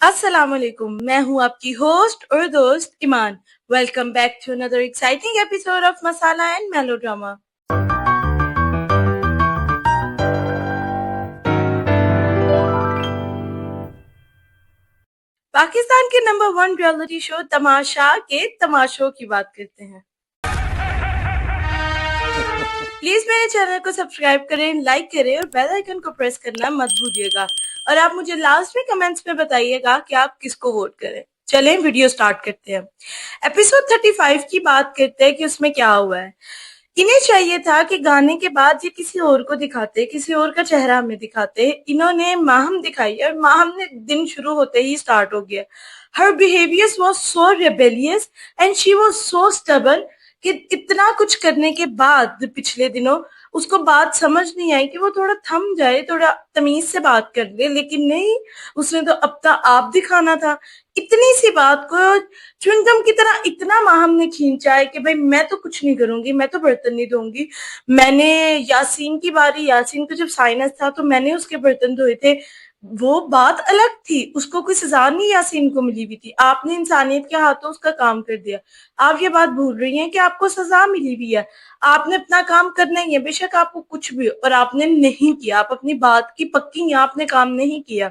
अस्सलाम वालेकुम। मैं हूँ आपकी होस्ट और दोस्त Iman. Welcome back to another exciting episode of Masala and melodrama. Pakistan के number one reality show Tamasha के तमाशों की बात करते हैं। प्लीज मेरे चैनल को सब्सक्राइब करें, लाइक करें और बेल आइकन को प्रेस करना मत भूलिएगा। और आप मुझे लास्ट में कमेंट्स में बताइएगा कि आप किसको वोट करें। चलें वीडियो स्टार्ट करते हैं। एपिसोड 35 की बात करते हैं कि उसमें क्या हुआ है। इन्हें चाहिए था कि गाने के बाद ये किसी और को दिखाते, किसी और का चेहरा हमें दिखाते। इन्होंने माहम दिखाई और माहम ने दिन शुरू होते ही स्टार्ट हो गया। Her behaviour was so rebellious and she was so stubborn कि इतना कुछ करने के बाद पिछले दिनों उसको बात समझ नहीं आई कि वो थोड़ा थम जाए, थोड़ा तमीज से बात कर ले, लेकिन नहीं, उसने तो अपना आप दिखाना था। इतनी सी बात को च्युइंगम की तरह इतना माहम ने खींचा है कि भाई मैं तो कुछ नहीं करूंगी, मैं तो बर्तन नहीं धोऊंगी। मैंने यासीन की बारी, यासीन को जब साइनस था तो मैंने उसके बर्तन धोए थे। वो बात अलग थी, उसको कोई सजा नहीं यासीन को मिली हुई थी, आपने इंसानियत के हाथों उसका काम कर दिया। आप ये बात भूल रही हैं कि आपको सजा मिली हुई है। आपने अपना काम करना ही है, बेशक आपको कुछ भी हो, और आपने नहीं किया। आप अपनी बात की पक्की हैं, आपने काम नहीं किया।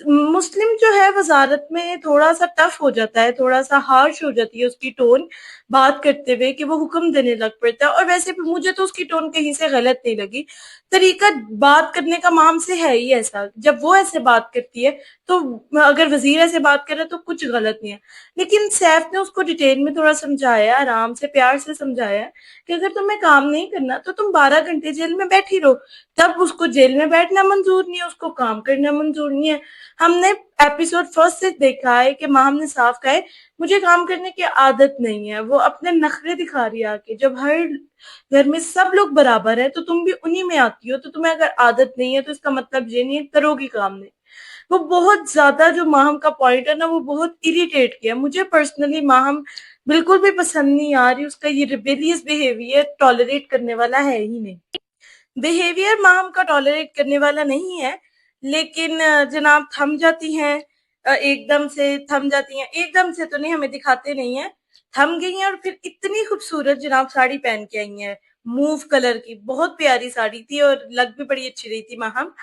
मुस्लिम जो है वजारत में थोड़ा सा टफ हो जाता है, थोड़ा सा हार्श हो जाती है उसकी टोन बात करते हुए कि वो हुक्म देने लग पड़ता है। और वैसे भी मुझे तो उसकी टोन कहीं से गलत नहीं लगी। तरीका बात करने का माम से है ही ऐसा, जब वो ऐसे बात करती है तो अगर वजीर ऐसे बात करे तो कुछ गलत नहीं है। लेकिन सैफ ने उसको डिटेल में थोड़ा समझाया, आराम से प्यार से समझाया कि अगर तुम्हें काम नहीं करना तो तुम 12 घंटे जेल में बैठी रहो। तब उसको जेल में बैठना मंजूर नहीं है, उसको काम करना मंजूर नहीं है। हमने एपिसोड फर्स्ट से देखा है कि माँ हमने साफ कहा है मुझे काम करने की आदत नहीं है। वो अपने नखरे दिखा रही है आके, जब हर घर में सब लोग बराबर है तो तुम भी उन्हीं में आती हो। तो तुम्हें अगर आदत नहीं है तो इसका मतलब ये नहीं है करोगी काम नहीं। वो बहुत ज्यादा, जो माहम का पॉइंट है ना, वो बहुत इरिटेट किया मुझे पर्सनली। माहम बिल्कुल भी पसंद नहीं आ रही, उसका ये रिबेलियस बिहेवियर टॉलरेट करने वाला है ही नहीं। बिहेवियर माम का टॉलरेट करने वाला नहीं है, लेकिन जनाब थम जाती हैं। एकदम से थम जाती हैं, एकदम से तो नहीं, हमें दिखाते नहीं है। थम गई हैं और फिर इतनी खूबसूरत जनाब साड़ी पहन के आई हैं, मूव कलर की, बहुत प्यारी साड़ी थी और लग भी बड़ी अच्छी रही थी माहम।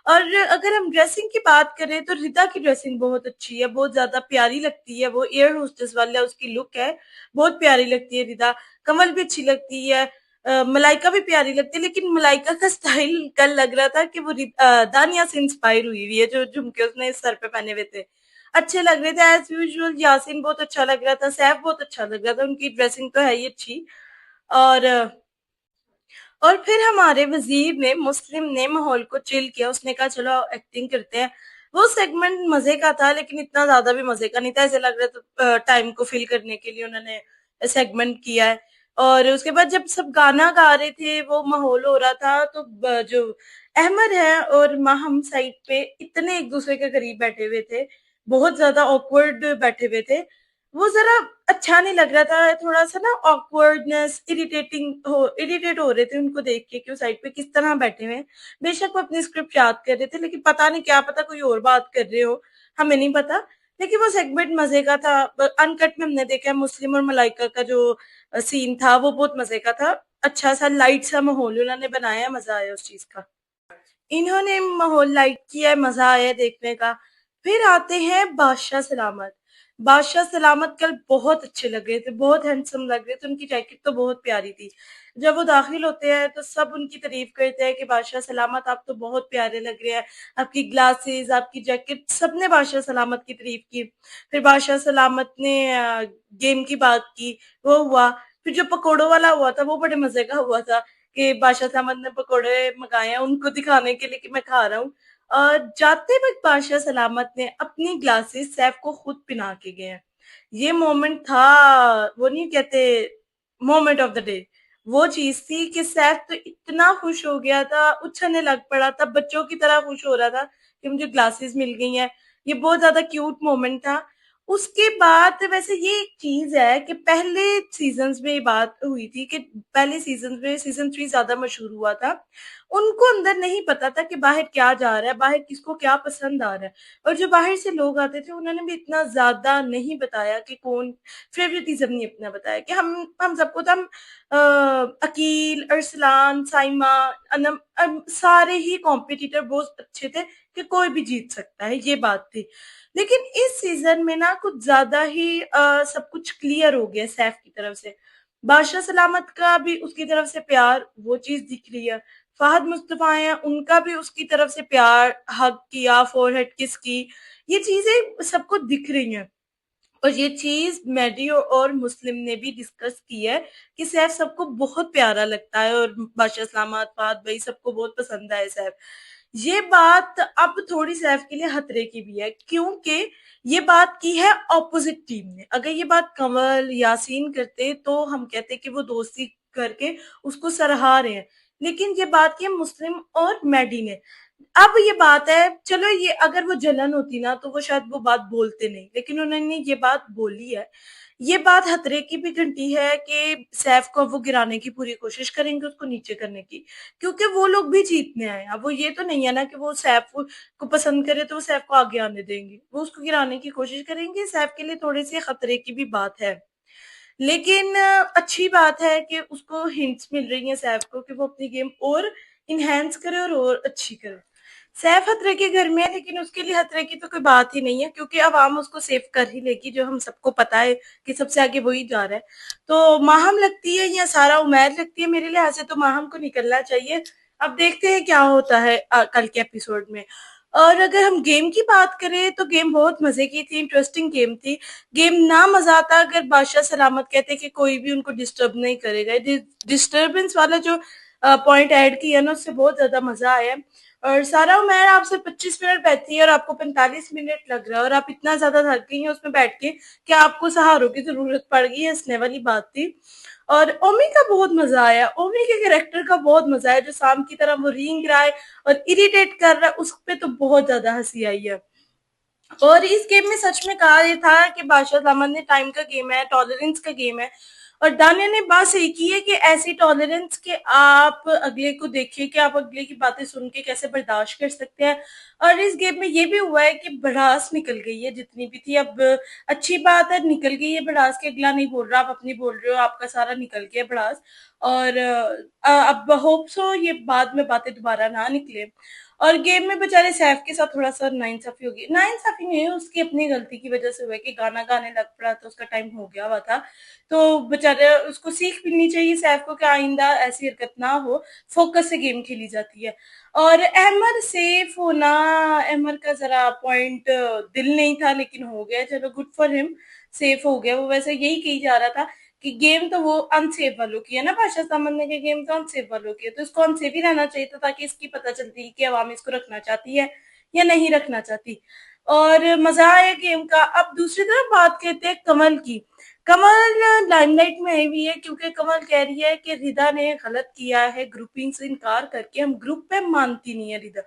और अगर हम ड्रेसिंग की बात करें तो रिदा की ड्रेसिंग बहुत अच्छी है, बहुत ज्यादा प्यारी लगती है। वो एयर होस्टेस वाला उसकी लुक है, बहुत प्यारी लगती है रिदा। कमल भी अच्छी लगती है, मलाइका भी प्यारी लगती है। लेकिन मलाइका का स्टाइल कल लग रहा था कि वो दानिया से इंस्पायर हुई हुई है, जो झुमके उसने सर पे पहने हुए थे अच्छे लग रहे थे एज यूजुअल। यासिन बहुत अच्छा लग रहा था, सैफ बहुत अच्छा लग रहा था, उनकी ड्रेसिंग तो है ही अच्छी। और और फिर हमारे वजीर ने, मुस्लिम ने माहौल को चिल किया। उसने कहा चलो एक्टिंग करते हैं। वो सेगमेंट मजे का था, लेकिन इतना ज्यादा भी मजे का नहीं था। ऐसे लग रहा था टाइम को फिल करने के लिए उन्होंने सेगमेंट किया है। और उसके बाद जब सब गाना गा रहे थे, वो माहौल हो रहा था, तो जो अहमद है और माहम साइड पे इतने एक दूसरे के करीब बैठे हुए थे, बहुत ज्यादा ऑकवर्ड बैठे हुए थे। वो जरा अच्छा नहीं लग रहा था, थोड़ा सा ना ऑकवर्डनेस, इरिटेट हो रहे थे उनको देख के कि वो साइड पे किस तरह बैठे हुए हैं। बेशक वो अपनी स्क्रिप्ट याद कर रहे थे, लेकिन पता नहीं, क्या पता कोई और बात कर रहे हो, हमें नहीं पता। लेकिन वो सेगमेंट मजे का था। अनकट में हमने देखा है मुस्लिम और मलाइका का जो सीन था वो बहुत मजे का था। अच्छा सा लाइट सा माहौल उन्होंने बनाया, मजा आया उस चीज का। इन्होंने माहौल लाइट किया है, मजा आया देखने का। फिर आते हैं बादशाह सलामत। बादशाह सलामत कल बहुत अच्छे लग रहे थे, बहुत हैंडसम लग रहे थे, उनकी जैकेट तो बहुत प्यारी थी। जब वो दाखिल होते हैं तो सब उनकी तारीफ करते हैं कि बादशाह सलामत आप तो बहुत प्यारे लग रहे हैं, आपकी ग्लासेस, आपकी जैकेट, सबने बादशाह सलामत की तारीफ की। फिर बादशाह सलामत ने गेम की बात की, वो हुआ। फिर जो पकोड़ों वाला हुआ था वो बड़े मजे का हुआ था कि बादशाह सलामत ने पकोड़े मंगाए हैं उनको दिखाने के लिए कि मैं खा रहा हूँ। जाते वक्त बादशाह सलामत ने अपनी ग्लासेस सैफ को खुद पिला के गए हैं। ये मोमेंट था, वो नहीं कहते मोमेंट ऑफ द डे। वो चीज थी कि सैफ तो इतना खुश हो गया था, उछलने लग पड़ा था, बच्चों की तरह खुश हो रहा था कि मुझे ग्लासेस मिल गई हैं। ये बहुत ज्यादा क्यूट मोमेंट था। उसके बाद वैसे ये एक चीज है कि पहले सीजन्स में ये बात हुई थी कि पहले सीजन में सीजन 3 ज्यादा मशहूर हुआ था। उनको अंदर नहीं पता था कि बाहर क्या जा रहा है, बाहर किसको क्या पसंद आ रहा है। और जो बाहर से लोग आते थे उन्होंने भी इतना ज्यादा नहीं बताया कि कौन, फेवरेटिज्म नहीं अपना बताया कि हम सबको तो हम अकील, अरसलान, साइमा, अनम, सारे ही कॉम्पिटिटर बहुत अच्छे थे कि कोई भी जीत सकता है, ये बात थी। लेकिन इस सीजन में ना कुछ ज्यादा ही सब कुछ क्लियर हो गया सैफ की तरफ से। बादशाह सलामत का भी उसकी तरफ से प्यार, वो चीज दिख रही है। फहद मुस्तफा है, उनका भी उसकी तरफ से प्यार, हक किया, फोरहेड किस की, ये चीजें सबको दिख रही हैं। और ये चीज मैडी और मुस्लिम ने भी डिस्कस की है कि सैफ सबको बहुत प्यारा लगता है और बादशाह सलामत, फहद भाई सबको बहुत पसंद है सैफ। ये बात अब थोड़ी सैफ के लिए खतरे की भी है, क्योंकि ये बात की है ऑपोजिट टीम ने। अगर ये बात कंवल, यासीन करते तो हम कहते कि वो दोस्ती करके उसको सराहा रहे हैं, लेकिन ये बात की है मुस्लिम और मैडी ने। अब ये बात है, चलो ये अगर वो जलन होती ना तो वो शायद वो बात बोलते नहीं, लेकिन उन्होंने ये बात बोली है। ये बात खतरे की भी घंटी है कि सैफ को वो गिराने की पूरी कोशिश करेंगे, उसको नीचे करने की, क्योंकि वो लोग भी जीतने आए हैं। अब वो ये तो नहीं है ना कि वो सैफ को पसंद करे तो वो सैफ को आगे आने देंगे, वो उसको गिराने की कोशिश करेंगे। सैफ के लिए थोड़ी सी खतरे की भी बात है, लेकिन अच्छी बात है कि उसको हिंट्स मिल रही हैं सैफ को कि वो अपनी गेम और इनहेंस करे और अच्छी करे। सैफ खतरे के घर में है, लेकिन उसके लिए खतरे की तो कोई बात ही नहीं है, क्योंकि अवाम उसको सेव कर ही लेगी, जो हम सबको पता है कि सबसे आगे वही जा रहा है। तो माहम लगती है या सारा उमैर लगती है, मेरे लिहाज से तो माहम को निकलना चाहिए। अब देखते हैं क्या होता है कल के एपिसोड में। और अगर हम गेम की बात करें तो गेम बहुत मजे की थी, इंटरेस्टिंग गेम थी। गेम ना मजा आता अगर बादशाह सलामत कहते कि कोई भी उनको डिस्टर्ब नहीं करेगा। डिस्टर्बेंस वाला जो पॉइंट ऐड किया ना, उससे बहुत ज्यादा मजा आया। और सारा उमैर आपसे 25 मिनट बैठती है और आपको 45 मिनट लग रहा है, और आप इतना ज्यादा थक गई हैं उसमें बैठ के कि आपको सहारों की जरूरत पड़ गई है, हंसने वाली बात थी। और ओमी का बहुत मजा आया, ओमी के कैरेक्टर का बहुत मजा आया, जो शाम की तरह वो रींग रहा है और इरिटेट कर रहा है, उस पे तो बहुत ज्यादा हंसी आई है। और इस गेम में सच में कहा ये था कि बादशाह दामन ने टाइम का गेम है, टॉलरेंस का गेम है। और दानिया ने बात सही की है कि ऐसी टॉलरेंस के आप अगले को देखिए कि आप अगले की बातें सुन के कैसे बर्दाश्त कर सकते हैं। और इस गेम में ये भी हुआ है कि भड़ास निकल गई है जितनी भी थी। अब अच्छी बात है, निकल गई है भड़ास के, अगला नहीं बोल रहा, आप अपनी बोल रहे हो, आपका सारा निकल गया भड़ास। और अब होप सो ये बाद में बातें दोबारा ना निकले। और गेम में बेचारे सैफ के साथ थोड़ा सा नाइंसाफी होगी, नाइंसाफी नहीं है, उसकी अपनी गलती की वजह से हुआ है कि गाना गाने लग पड़ा तो उसका टाइम हो गया हुआ था। तो बेचारे उसको सीख मिलनी चाहिए सैफ को कि आइंदा ऐसी हरकत ना हो, फोकस से गेम खेली जाती है। और अहमद सेफ होना, अहमद का जरा पॉइंट दिल नहीं था, लेकिन हो गया, चलो गुड फॉर हिम, सेफ हो गया वो। वैसे यही कही जा रहा था कि गेम तो वो अनसेफ वालों की है ना, बादशाह सामने के गेम तो अनसेफ वालों की है, तो इसको अनसेफ ही रहना चाहिए था, ताकि इसकी पता चलती कि अवाम इसको रखना चाहती है या नहीं रखना चाहती। और मजा आया गेम का। अब दूसरी तरफ बात करते हैं कमल की। कमल लाइमलाइट में आई हुई है क्योंकि कमल कह रही है कि रिदा ने गलत किया है ग्रुपिंग से इनकार करके, हम ग्रुप पे मानती नहीं है रिदा।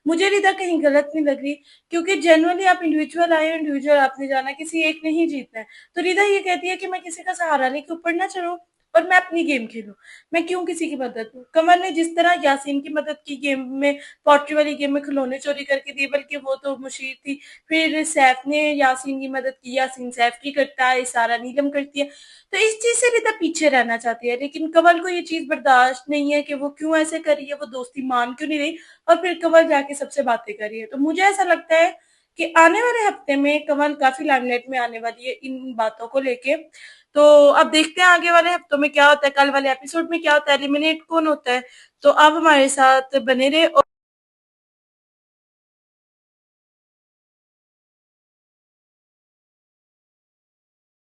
मुझे रिदा कहीं गलत नहीं लग रही, क्योंकि जनरली आप इंडिविजुअल आए, इंडिविजुअल आपने जाना, किसी एक ने ही जीतना है। तो रिदा ये कहती है कि मैं किसी का सहारा लेके ऊपर ना चलूं और मैं अपनी गेम खेलूं, मैं क्यों किसी की मदद करूं। कमल ने जिस तरह यासीन की मदद की गेम में, पोट्री वाली गेम में खिलौने चोरी करके दिए, बल्कि वो तो मुशीर थी, फिर सैफ ने यासीन की मदद की, यासीन सैफ की करता है, सारा नीलम करती है। तो इस चीज से रिदा पीछे रहना चाहती है, लेकिन कमल को ये चीज बर्दाश्त नहीं है कि वो क्यों ऐसे कर रही है, वो दोस्ती मान क्यों नहीं रही, और फिर कमल जाके सबसे बातें कर रही है। तो मुझे ऐसा लगता है कि आने वाले हफ्ते में कमल काफी लाइमलाइट में आने वाली है इन बातों को लेके। तो अब देखते हैं आगे वाले हफ्तों में क्या होता है, कल वाले एपिसोड में क्या होता है, एलिमिनेट कौन होता है। तो आप हमारे साथ बने रहे।